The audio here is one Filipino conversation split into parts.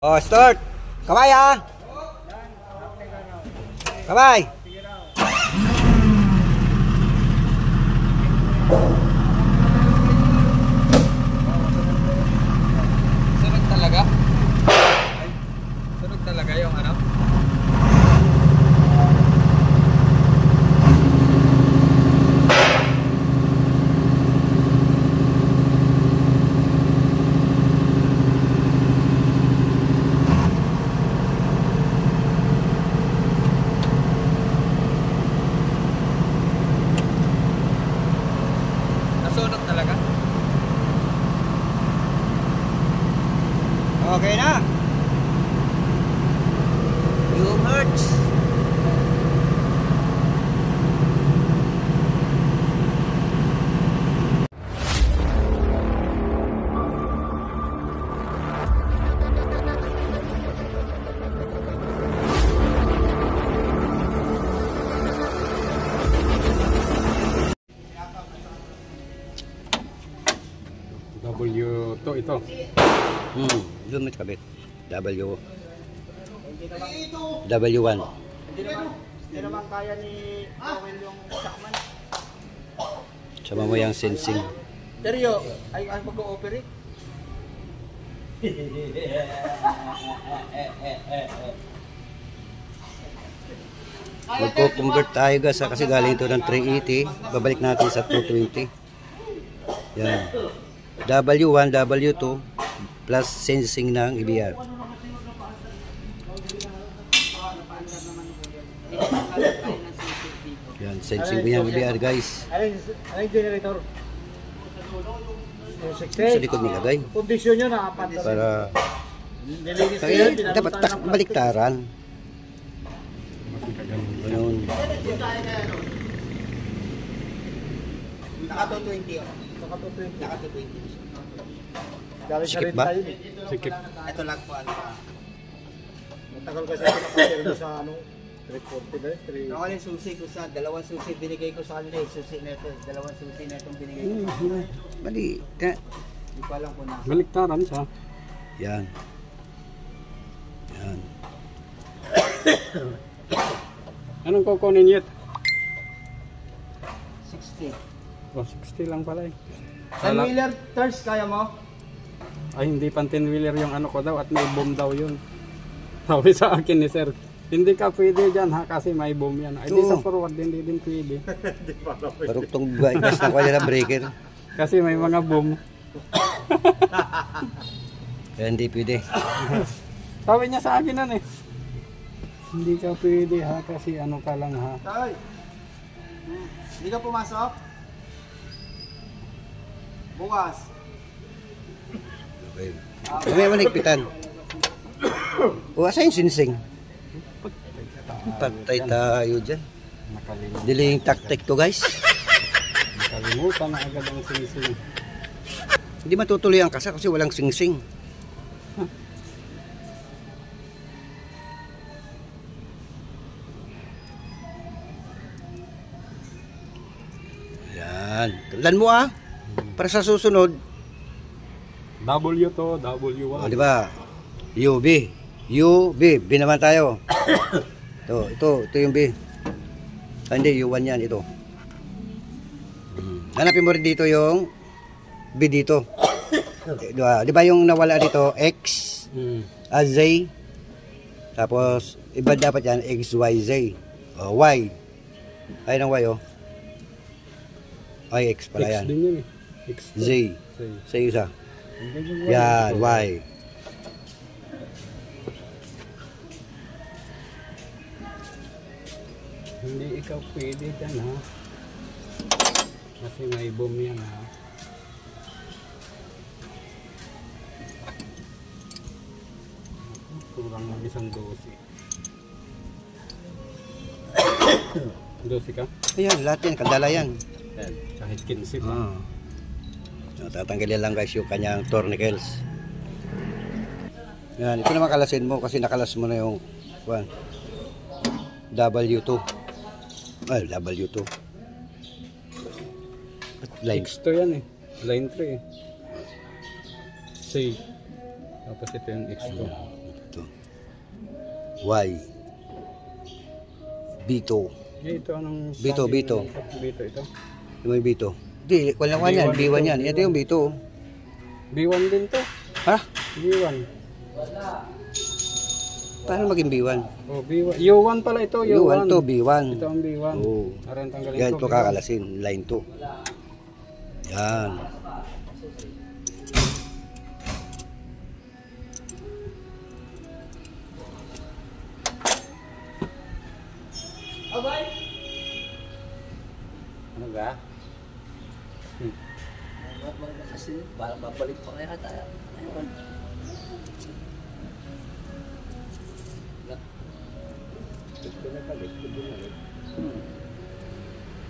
Oh, start. Kamay ha. Kamay. Sunog talaga? Sunog talaga yung ano? Nasunog talaga? Okay na. You merch. W2 ito. Zoom it kabit. W1. Hindi naman kaya ni Powell yung Chapman. Sama mo yung sensing. Seryo, ay mag-ooperate. Magko-convert tayo guys kasi galing ito ng 380. Babalik natin sa 220. Yan. W1, W2 plus sensing ng EBR. Yan, sensing ko yung EBR guys. Ay generator. Sa likod nilagay. Kondisyon nyo nakapat. Para Nilinis ko kaya yan. dapat baliktaran. Ganun. Naka 220 oh. Naka 220. Naka 220. Galing sa Sikip red ba? tayo eh. Sikip. Ito lang po ano. Matagal kasi ako nakapirmo sa ano. 340 ba? Ako yung susi ko sa dalawang susi binigay ko sa kanila eh. Susi na ito. Dalawang susi na itong binigay ko sa kanila. Bali. Hindi pa lang po na. Baliktaran siya. Yan. Yan. Anong kukunin yet? 60. Oh, 60 lang pala eh. 10 wheeler turns kaya mo? Ay, hindi pang 10 wheeler yung ano ko daw at may boom daw yun. Sabi sa akin ni sir, hindi ka pwede dyan ha kasi may boom yan. Ay, di sa forward hindi din pwede. Parugtong gas na ko na breaker. Kasi may mga boom. Kaya hindi pwede. Sabi niya sa akin nan eh. Hindi ka pwede ha kasi ano ka lang ha. Tay. Hindi ka pumasok? Bukas. Okay. May manigpitan. O, asa yung sinsing? Patay tayo dyan. Nakalimutan. Diling tactic to guys. Nakalimutan na agad ang sinising. Hindi matutuloy ang kasa kasi walang singsing. Yan. Tulan mo ah. Para sa susunod. W2, W1. O, di ba? UB. UB. B naman tayo. Ito yung B. Ah, hindi, U1 yan. Ito. Hanapin mo rin dito yung B dito. Di ba yung nawala dito? X. Z. Tapos, iba dapat yan. X, Y, Z. O, Y. Ayun ang Y, oh. Ay, X pala X yan. din yun eh. X Z. Sa isa. Y. Yan, Y. Hindi ikaw pwede dyan ha. Kasi may boom yan ha. Kurang ng isang dosi. Dosi ka? Ayan, lahat yan. Kadala yan. Kahit 15 pa. Ah. So, tatanggalin lang guys yung kanyang tournicles. Yan, ito naman kalasin mo kasi nakalas mo na yung W2. Ay, W2. Line. X2 yan eh. Line 3 eh. C. Tapos ito yung X2. Ito. Y. Bito. Ito anong Bito, sabi Bito. nito? Bito ito. Yung may Bito. Hindi, walang yan. B1 yan. Ito yung Bito. B1 din to. Ha? B1. Paano maging B1? Oh, B1. U1 pala ito, U1. U1 to, B1. Ito ang B1. Oo. Aran tanggalin Yan, ko. ito kakalasin. Line 2. Yan. Ano ga? Kasi babalik pa kaya tayo. Ayun.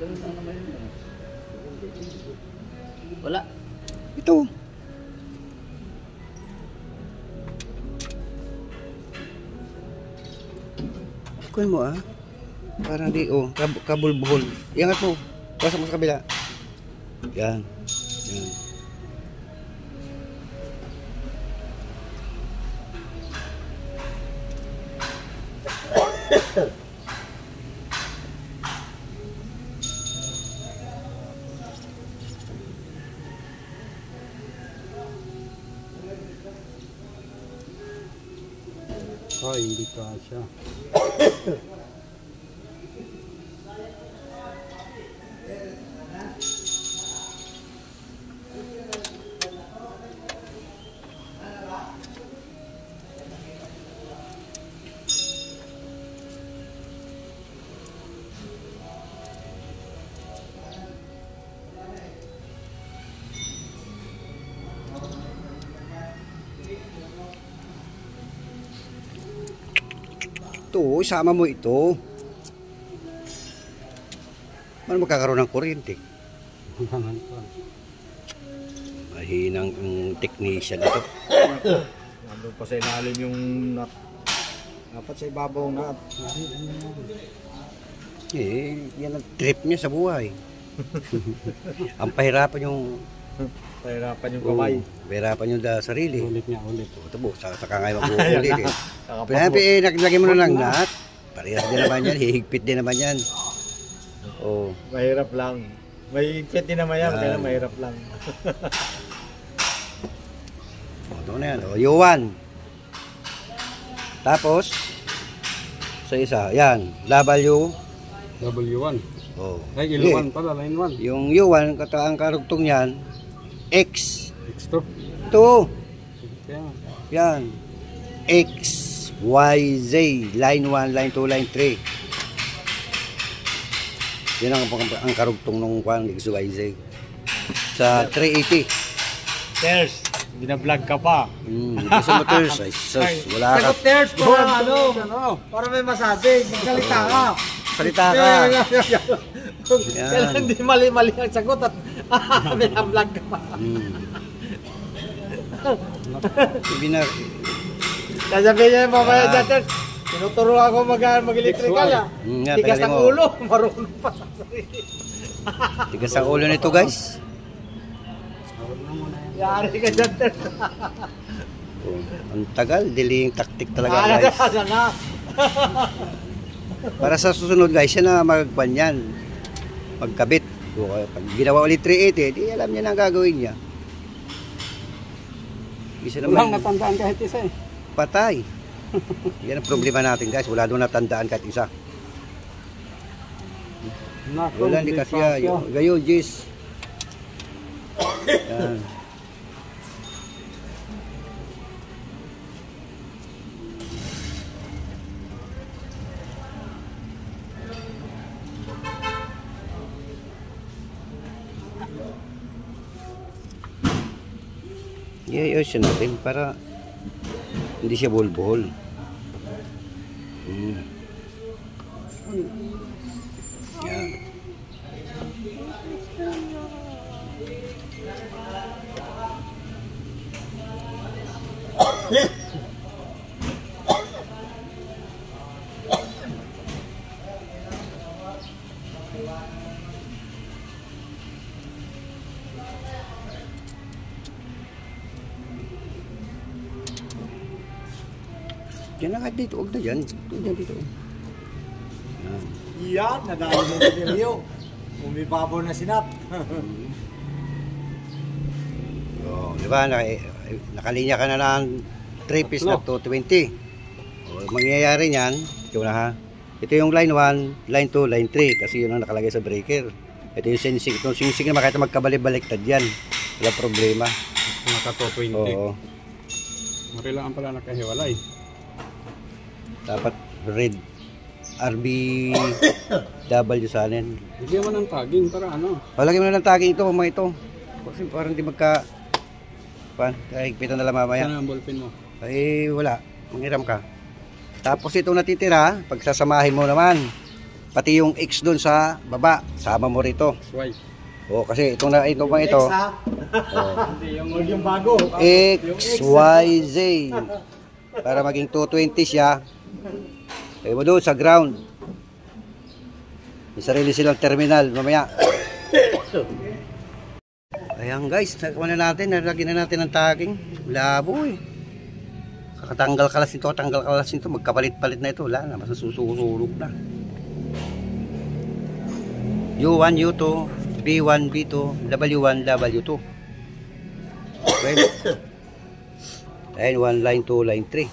Ganun lang naman yun. Wala. Ito. Kunin mo ah. Parang di, oh, kabulbuhol. Iangat mo. Pasok mo sa kabila. Yan. Yan. Oh, hindi ka siya. Ito, isama mo ito. Paano magkakaroon ng kuryente? Mahinang ang technician ito. Nandun pa sa ilalim yung nut. Dapat sa ibabaw nut. Yan ang trip niya sa buhay. Ang pahirapan yung Pahirapan yung kamay. pahirapan yung sarili. Ulit niya, ulit. Ito po, saka ngayon mag-uulit eh. Saka pa Pero naglagay mo na lang nut. Parehas din naman yan, hihigpit din naman yan. Oh. mahirap lang. May fit din naman yan, kaya mahirap lang. Ito na yan, U1. Tapos, sa isa, yan, W. W1. Oh. Ay, L1 pala, line 1. Yung U1, ang karugtong niyan, X. X2. Ito, Kaya, yan. X, Y, Z. Line 1, line 2, line 3. Yan ang karugtong ng X, Y, Z. Sa 380. Ters, binablog ka pa. Gusto mo Ters? Ay, sus, wala ka. Sagot Ters, para para may masabi. Magsalita ka. Salita ka. Yan. Kaya hindi mali-mali ang sagot at binablog ka pa. Binar. Sasabihin niya yung mamaya dyan, Ters. Tinuturo ako mag-electrical ah. Nga, Tigas tagalin ang mo. ulo, marunong pa sa sarili. Tigas ang ulo nito guys. Yari ka dyan, Ters. Ang tagal, diling taktik talaga guys. na. Para sa susunod guys, siya na magkwan yan. Magkabit. Pag ginawa ulit 380, di alam niya na ang gagawin niya. Isa walang naman natandaan kahit isa eh. patay. Yan ang problema natin guys, wala doon natandaan kahit isa. Nako, Wala, hindi kasi gayon, Jis. Yan. I-ayusin natin para hindi siya buhol-buhol. Yan. Diyan na nga dito, huwag na dyan. Diyan dito. Yan. Yan, nadali mo yung pinilyo. Umibabaw na sinap. Oh, di ba? Nakalinya ka na ng 3 piece na 220. Oh, mangyayari niyan, ito na ha. Ito yung line 1, line 2, line 3 kasi yun ang nakalagay sa breaker. Ito yung sinisig. Itong sinisig naman kahit magkabalik-baliktad yan. Wala problema. Naka 220. Oo. Marilaan pala nakahiwalay. Dapat red RBW sa anin. Bigyan mo ng tagging para ano. Palagyan mo na ng tagging ito, mga ito. Kasi parang di magka... Kahigpitan na lang mamaya. Saan ang ballpen mo? Ay, wala. Manghiram ka. Tapos itong natitira, pagsasamahin mo naman. Pati yung X doon sa baba, sama mo rito. Why? O, kasi itong na ito pa ito. X ha? Hindi yung Huwag yung bago. X, Y, Z. Para maging 220 siya. Kaya mo doon sa ground. May sarili silang terminal mamaya. Ayan guys, nagawa na natin. Nalagyan na natin ng tagging. Labo eh. Kakatanggal kalas nito, tanggal kalas nito. Magkapalit-palit na ito. Wala na, masususulog na. U1, U2, B1, B2, W1, W2. Okay. Line 1, line 2, line 3.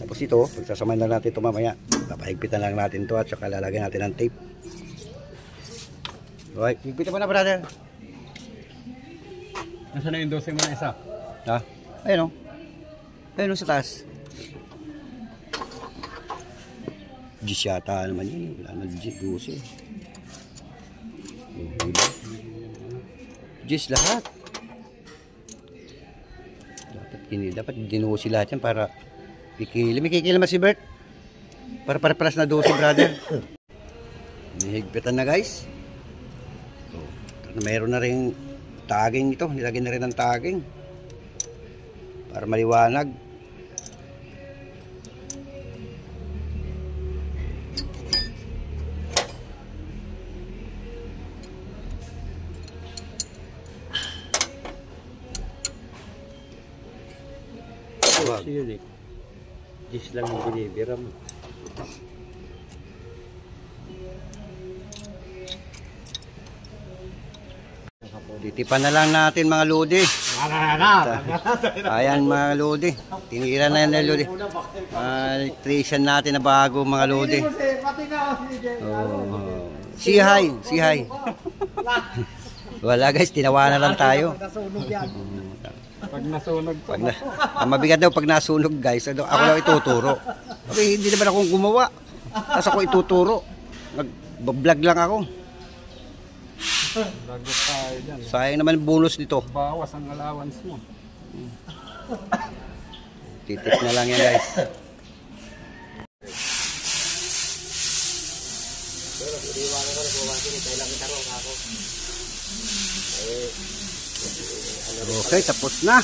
Tapos ito, pagsasamahin na natin ito mamaya. Papahigpitan lang natin ito at saka lalagyan natin ng tape. Okay, higpitan mo na brother. Nasaan na yung 12 mo na isa? Ha? Ayun o. Ayun o sa taas. Gis yata naman yun. Wala na Gis. 12. Gis lahat. Dapat dinusi lahat yan para pikili. May kikilama si Bert. Para paras na 12 brother. Nihigpitan na guys. So, mayroon na rin tagging ito. Nilagyan na rin ng tagging. Para maliwanag. Wag. Gis lang yung binibira mo. Titipan na lang natin mga lodi. Ayan mga lodi. Tinira na yan na lodi. Electrician natin na bago mga lodi. Oh. Si hi. Si hi. Wala guys, tinawanan lang tayo. Pag nasunog pa. Ang mabigat daw pag nasunog guys, ako lang ituturo. Okay, hindi naman akong gumawa. Tapos ako ituturo. Nag-vlog lang ako. Lagot tayo dyan. Sayang naman bonus nito. Bawas ang allowance mo. Titip na lang yan guys. Okay, tapos na.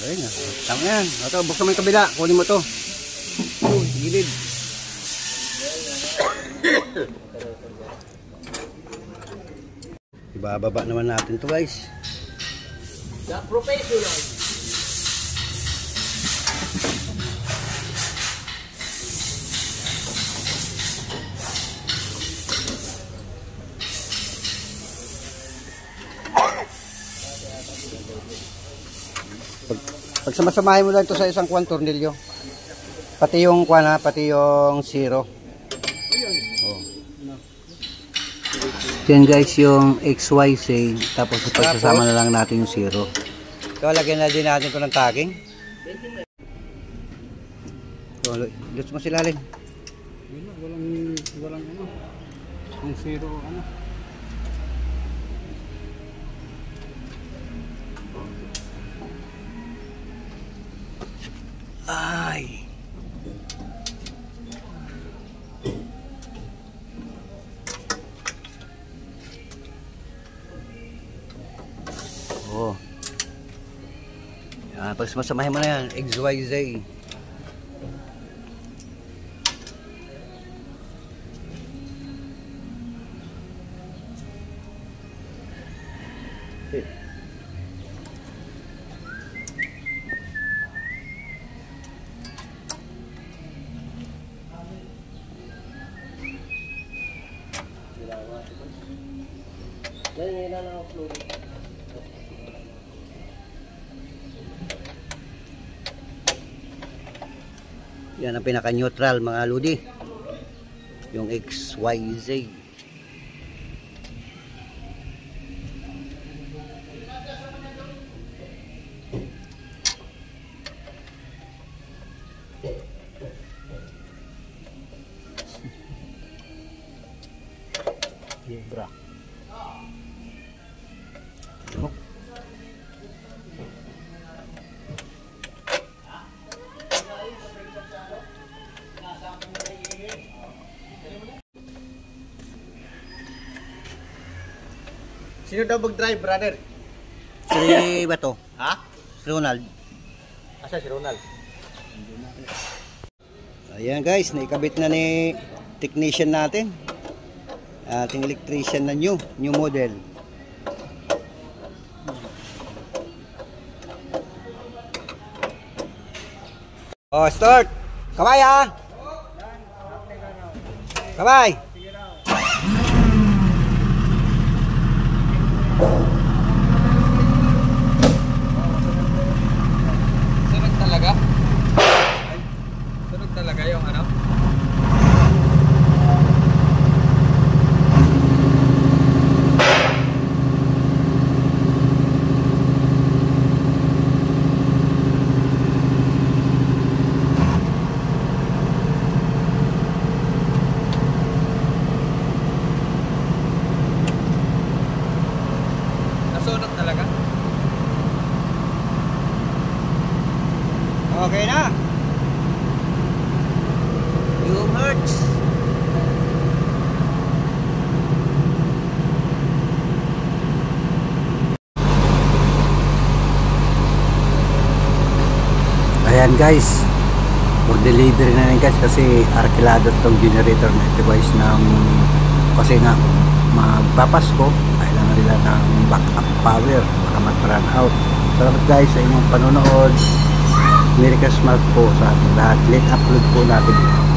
Ayun na. Tama yan. Ito, buksan mo yung kabila. Kunin mo to. Gilid. Ibababa naman natin to guys. The professional. Pag samasamahin mo lang ito sa isang kuwan tornilyo. Pati yung kuwan ha, pati yung zero. Oh. Yan guys yung XYZ, tapos pagsasama na lang natin yung zero. So lagyan na din natin ito ng tagging. So, lutos mo sila Lin. Walang ano. Yung zero ano. Ay. Oh. Yan, pag sumasamahin mo na yan, XYZ. Yan lang ang flow. Yan ang pinaka-neutral mga lodi. Yung XYZ. Bra. Sino daw mag-drive, brother? Si Bato. Ha? Si Ronald. Asa si Ronald? Ayan guys, naikabit na ni technician natin. Ating electrician na new model. Oh, start. Kamay ha. Kamay. Sunog talaga? Sunog talaga yung ano? Nasunog talaga? Okay na. You hurts. Ayan guys, for delivery na rin guys kasi arkilado tong generator na device ng kasi nga magpapasko kailangan nila ng backup power para mag-run out. Salamat guys sa inyong panonood. Merry Christmas po sa ating lahat. Late upload po natin ito.